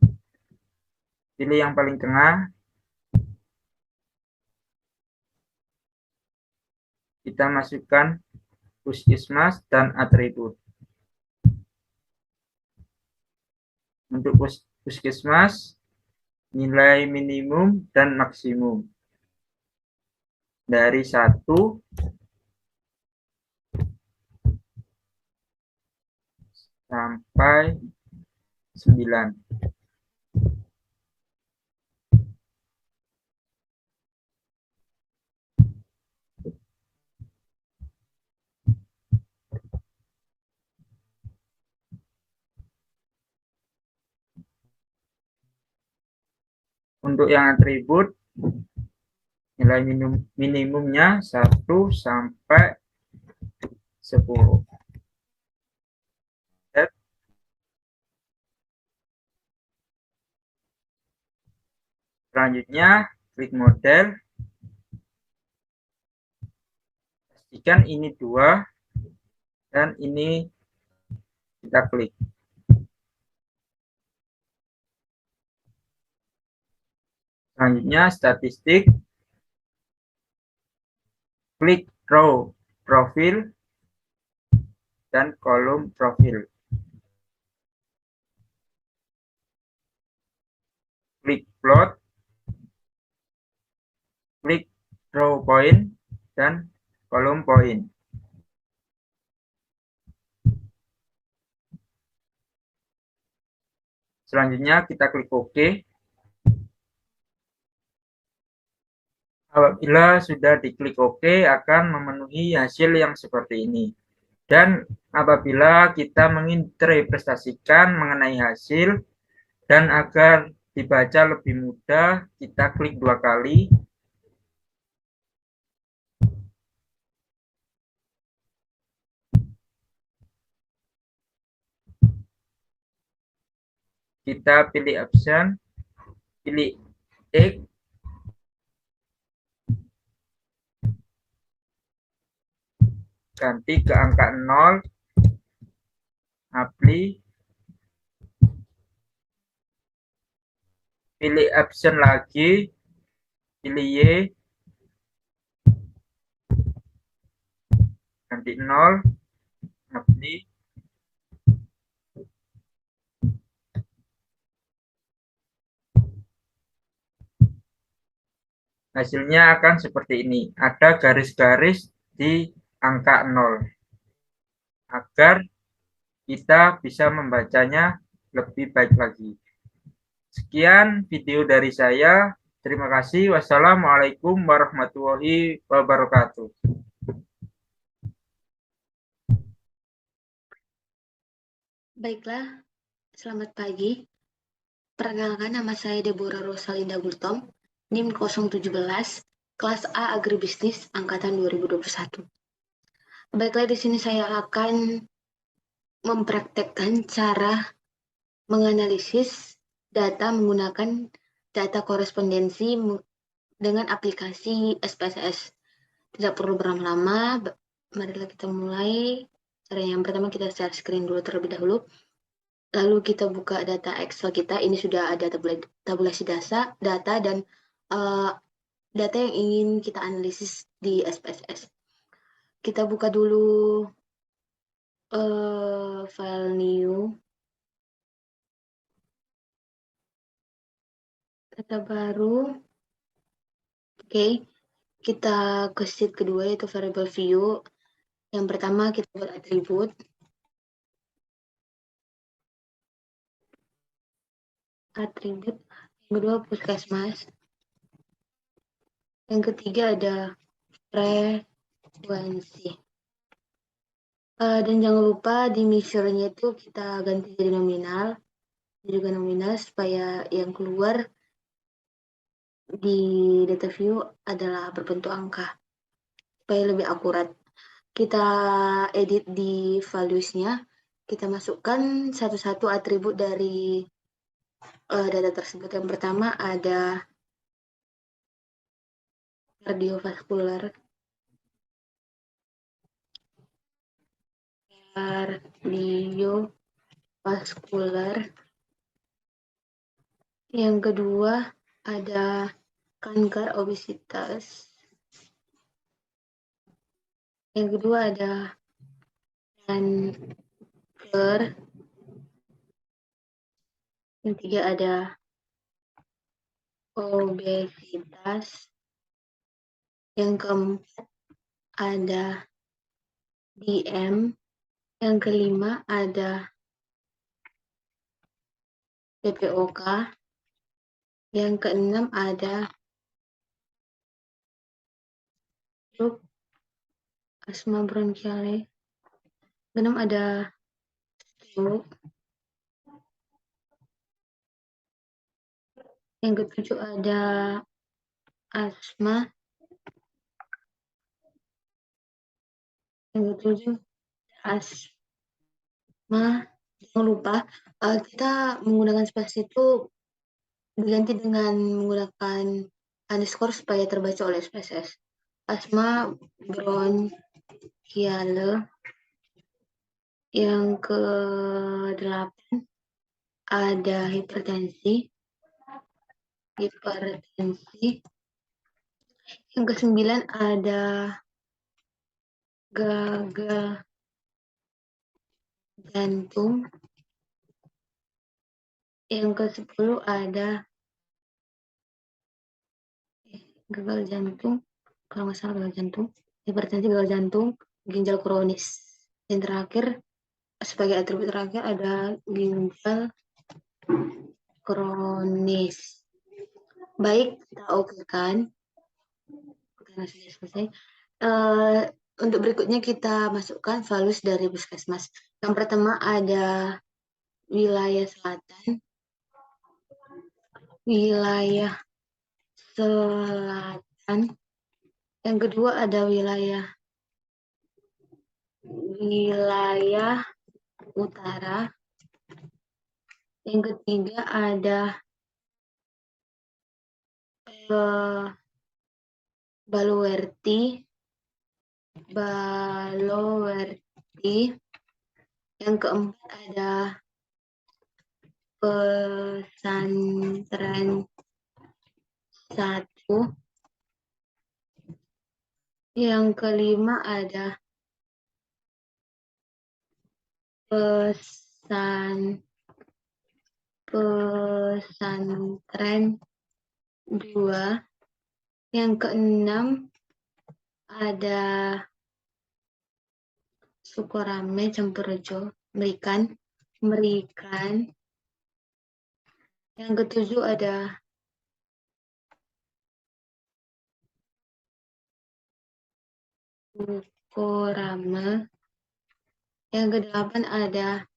pilih yang paling tengah, kita masukkan puskesmas dan atribut. Untuk puskesmas, nilai minimum dan maksimum dari 1 sampai 9. Untuk yang atribut, nilai minimumnya 1 sampai 10. Selanjutnya, klik model. Pastikan ini 2 dan ini kita klik. Selanjutnya, statistik. Klik row profil dan kolom profil. Klik plot. Klik row point dan kolom point. Selanjutnya kita klik OK. Apabila sudah diklik OK, akan memenuhi hasil yang seperti ini. Dan apabila kita menginterpretasikan mengenai hasil dan agar dibaca lebih mudah, kita klik 2 kali. Kita pilih option, pilih X, ganti ke angka 0, apply, pilih option lagi, pilih Y, ganti 0, apply. Hasilnya akan seperti ini. Ada garis-garis di angka 0. Agar kita bisa membacanya lebih baik lagi. Sekian video dari saya. Terima kasih. Wassalamualaikum warahmatullahi wabarakatuh. Baiklah, selamat pagi. Perkenalkan, nama saya Deborah Rosalinda Gultom, NIM 017, kelas A Agribisnis angkatan 2021. Baiklah, di sini saya akan mempraktekkan cara menganalisis data menggunakan data korespondensi dengan aplikasi SPSS. Tidak perlu berlama-lama, marilah kita mulai. Cara yang pertama, kita share screen dulu terlebih dahulu. Lalu kita buka data Excel kita. Ini sudah ada tabulasi data dan data yang ingin kita analisis di SPSS. Kita buka dulu file new, data baru. Oke, kita ke sheet kedua yaitu variable view. Yang pertama kita buat atribut. Yang kedua puskesmas. Yang ketiga ada frekuensi. Dan jangan lupa di measure-nya itu kita ganti jadi nominal. Juga nominal supaya yang keluar di data view adalah berbentuk angka. Supaya lebih akurat. Kita edit di values-nya. Kita masukkan satu-satu atribut dari data tersebut. Yang pertama ada kardiovaskular. Yang kedua ada kanker obesitas. Yang kedua ada kanker. Yang ketiga ada obesitas. Yang keempat ada DM. Yang kelima ada PPOK. Yang keenam ada stroke, asma bronkiale. Keenam ada stroke. Yang ketujuh ada asma. Yang ketujuh asma. Jangan lupa kita menggunakan spasi itu diganti dengan menggunakan underscore supaya terbaca oleh SPSS. Asma bronkiale. Yang ke-8 ada hipertensi. Yang ke-9 ada gagal jantung. Yang ke-10 ada gagal jantung, kalau nggak salah gagal jantung, hipertensi, gagal jantung, ginjal kronis. Dan terakhir, sebagai atribut terakhir ada ginjal kronis. Baik, kita okekan. Karena sudah selesai. Untuk berikutnya kita masukkan values dari puskesmas. Yang pertama ada wilayah selatan. Yang kedua ada wilayah utara. Yang ketiga ada Baluwerti. Yang keempat ada pesantren 1. Yang kelima ada pesantren 2. Yang keenam ada Sukorame Campurjo, Merikan. Yang ketujuh ada Sukorame. Yang kedelapan ada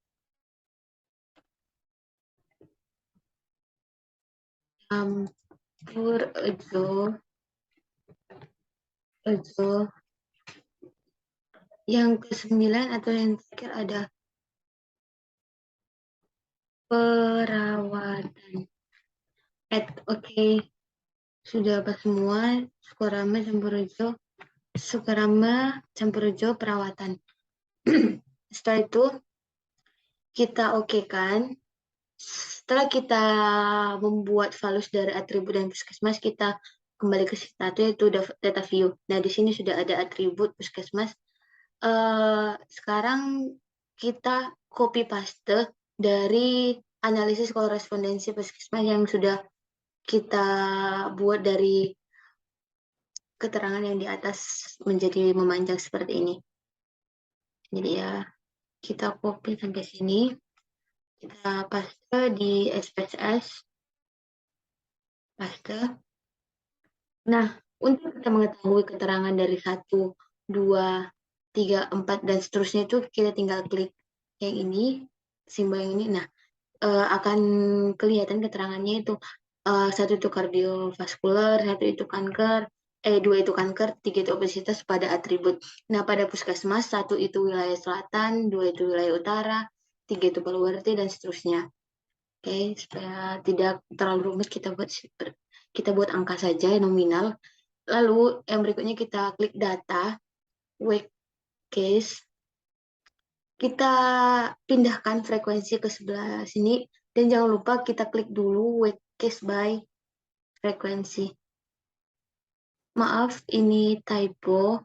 Campurjo. Yang ke-9 atau yang terakhir ada perawatan. Oke. Sudah apa semua? Sukorame Campurjo perawatan. Setelah itu kita okekan. Setelah kita membuat values dari atribut dan puskesmas, kita kembali ke satu yaitu data view. Nah, di sini sudah ada atribut puskesmas. Sekarang kita copy paste dari analisis korespondensi puskesmas yang sudah kita buat dari keterangan yang di atas menjadi memanjang seperti ini. Jadi ya, kita copy sampai sini. Kita paste di SPSS. Paste. Nah, untuk kita mengetahui keterangan dari 1, 2, 3, 4, dan seterusnya itu kita tinggal klik yang ini, simbol yang ini. Nah, akan kelihatan keterangannya itu 1 itu kardiovaskular, 1 itu kanker, 2 itu kanker, 3 itu obesitas pada atribut. Nah, pada puskesmas 1 itu wilayah selatan, 2 itu wilayah utara, 3 itu Paluwerti, dan seterusnya. Oke, supaya tidak terlalu rumit kita buat angka saja nominal. Lalu yang berikutnya kita klik data, wake case. Kita pindahkan frekuensi ke sebelah sini dan jangan lupa kita klik dulu wake case by frekuensi. Maaf, ini typo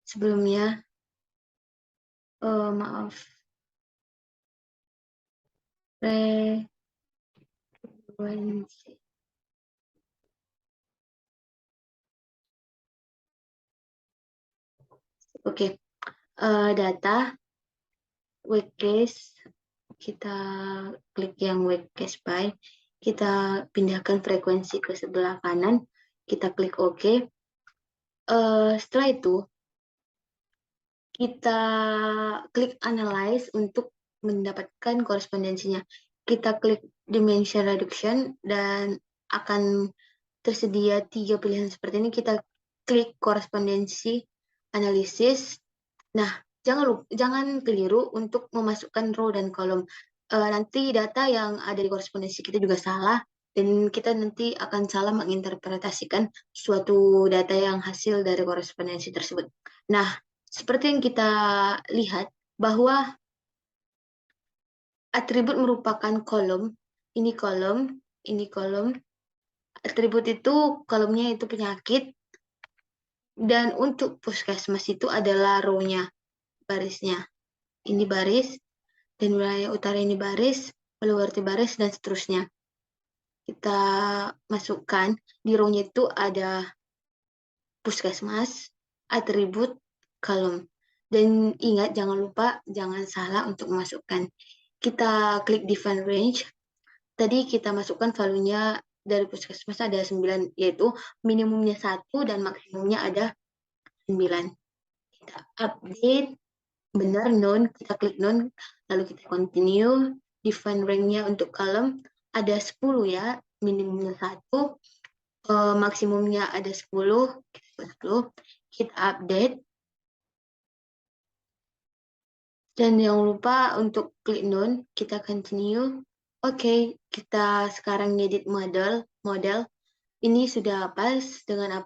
sebelumnya. Maaf. Frekuensi. Oke. Data wake case, kita klik yang wake case by, kita pindahkan frekuensi ke sebelah kanan, kita klik OK. Setelah itu kita klik analyze untuk mendapatkan korespondensinya. Kita klik dimension reduction dan akan tersedia 3 pilihan seperti ini. Kita klik korespondensi analisis. Nah, jangan keliru untuk memasukkan row dan kolom. Nanti data yang ada di korespondensi kita juga salah, dan kita nanti akan salah menginterpretasikan suatu data yang hasil dari korespondensi tersebut. Nah, seperti yang kita lihat bahwa atribut merupakan kolom, ini kolom, ini kolom. Atribut itu kolomnya itu penyakit, dan untuk puskesmas itu adalah row-nya, barisnya. Ini baris, dan wilayah utara ini baris, Paluwerti baris, dan seterusnya. Kita masukkan, di row-nya itu ada puskesmas, atribut, kolom. Dan ingat, jangan lupa, jangan salah untuk memasukkan. Kita klik define range. Tadi kita masukkan value-nya dari puskesmas ada 9, yaitu minimumnya 1 dan maksimumnya ada 9. Kita update, benar none, kita klik none, lalu kita continue. Define range-nya untuk kolom ada 10 ya, minimumnya 1, maksimumnya ada 10, kita update. Dan jangan lupa untuk klik none, kita continue. Oke, kita sekarang ngedit model. Ini sudah pas dengan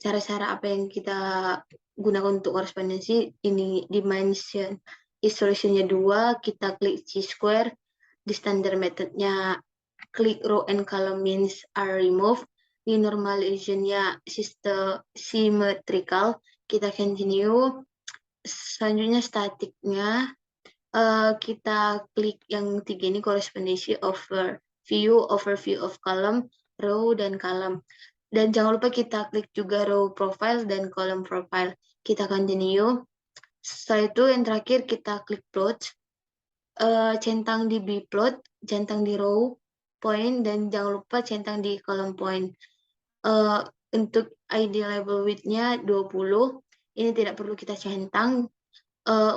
cara-cara apa yang kita gunakan untuk korespondensi. Ini dimension solution-nya 2, kita klik chi-square. Di standard method-nya klik row and column means are removed. Di normalization-nya symmetrical, kita continue. Selanjutnya statiknya kita klik yang 3 ini, korespondensi overview of column, row, dan column. Dan jangan lupa kita klik juga row profile dan column profile. Kita continue. Setelah itu yang terakhir kita klik plot. Centang di bplot, centang di row point, dan jangan lupa centang di column point. Untuk ID label width-nya 20. Ini tidak perlu kita centang.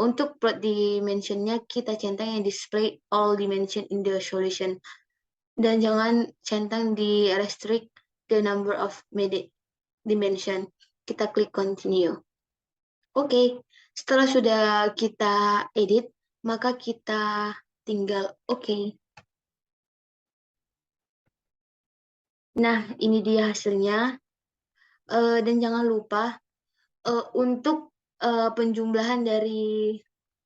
Untuk plot dimension-nya kita centang yang display all dimension in the solution. Dan jangan centang di restrict the number of dimension. Kita klik continue. Oke, setelah sudah kita edit, maka kita tinggal oke. Nah, ini dia hasilnya. Dan jangan lupa untuk penjumlahan dari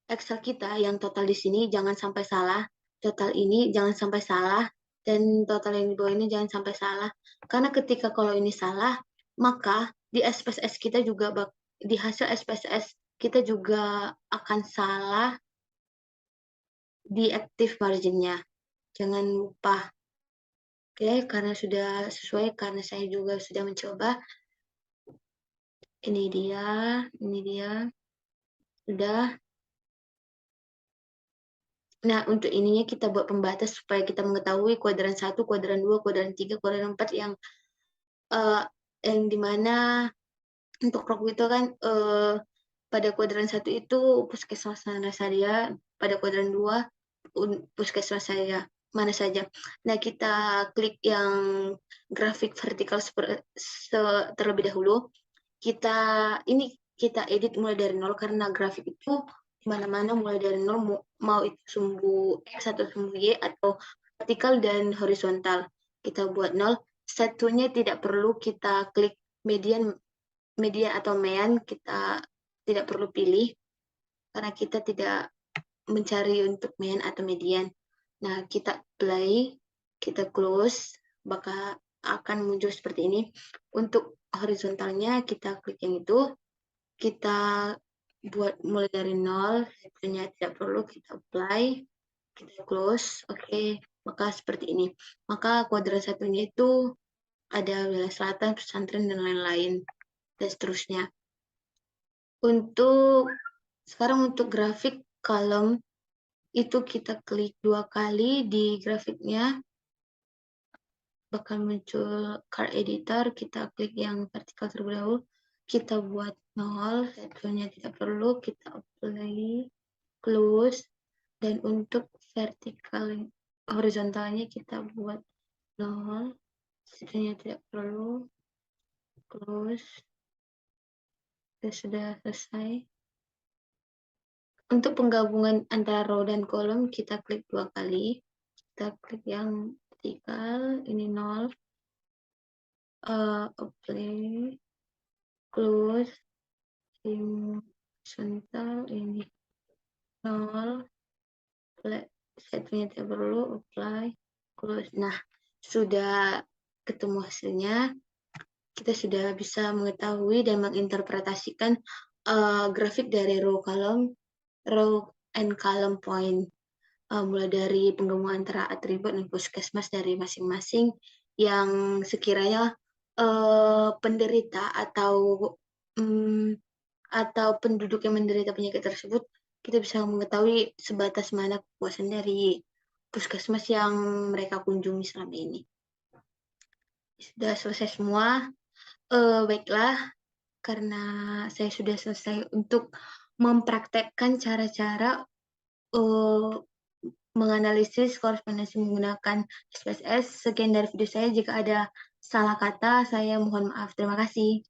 Excel kita yang total di sini jangan sampai salah. Total ini jangan sampai salah. dan total yang di bawah ini jangan sampai salah. Karena ketika kalau ini salah, maka di SPSS kita juga di hasil SPSS kita juga akan salah di active marginnya. Jangan lupa. Oke, karena sudah sesuai, karena saya juga sudah mencoba. Ini dia, sudah. Nah, untuk ininya kita buat pembatas supaya kita mengetahui kuadran 1, kuadran 2, kuadran 3, kuadran 4 yang dimana untuk Roku itu kan pada kuadran 1 itu puskesmas mana saja, pada kuadran 2 puskesmas saya mana saja. Nah, kita klik yang grafik vertikal terlebih dahulu. Kita edit mulai dari 0 karena grafik itu mana-mana mulai dari 0, mau itu sumbu X atau sumbu Y atau vertikal dan horizontal. Kita buat 0. Satunya tidak perlu kita klik median atau mean, kita tidak perlu pilih karena kita tidak mencari untuk mean atau median. Nah, kita play, kita close, maka akan muncul seperti ini. Untuk horizontalnya kita klik yang itu, kita buat mulai dari 0, satunya tidak perlu, kita apply, kita close, oke, maka seperti ini. Maka kuadran satunya itu ada wilayah selatan, pesantren, dan lain-lain, dan seterusnya. Sekarang untuk grafik kolom, itu kita klik 2 kali di grafiknya, bakal muncul card editor, kita klik yang vertikal terlebih dahulu, kita buat 0, satunya tidak perlu, kita apply, close, dan untuk vertikal horizontalnya kita buat 0, satunya tidak perlu, close, dan sudah selesai. Untuk penggabungan antara row dan kolom kita klik 2 kali, kita klik yang vertikal, ini 0, apply, close, horizontal, ini 0, satunya tidak perlu, apply, close. Nah, sudah ketemu hasilnya, kita sudah bisa mengetahui dan menginterpretasikan grafik dari row and column point, mulai dari penggabungan antara atribut dan puskesmas dari masing-masing yang sekiranya penderita atau penduduk yang menderita penyakit tersebut, kita bisa mengetahui sebatas mana kepuasan dari puskesmas yang mereka kunjungi selama ini. Sudah selesai semua. Baiklah, karena saya sudah selesai untuk mempraktekkan cara-cara menganalisis korespondensi menggunakan SPSS. Sekian dari video saya. Jika ada salah kata, saya mohon maaf. Terima kasih.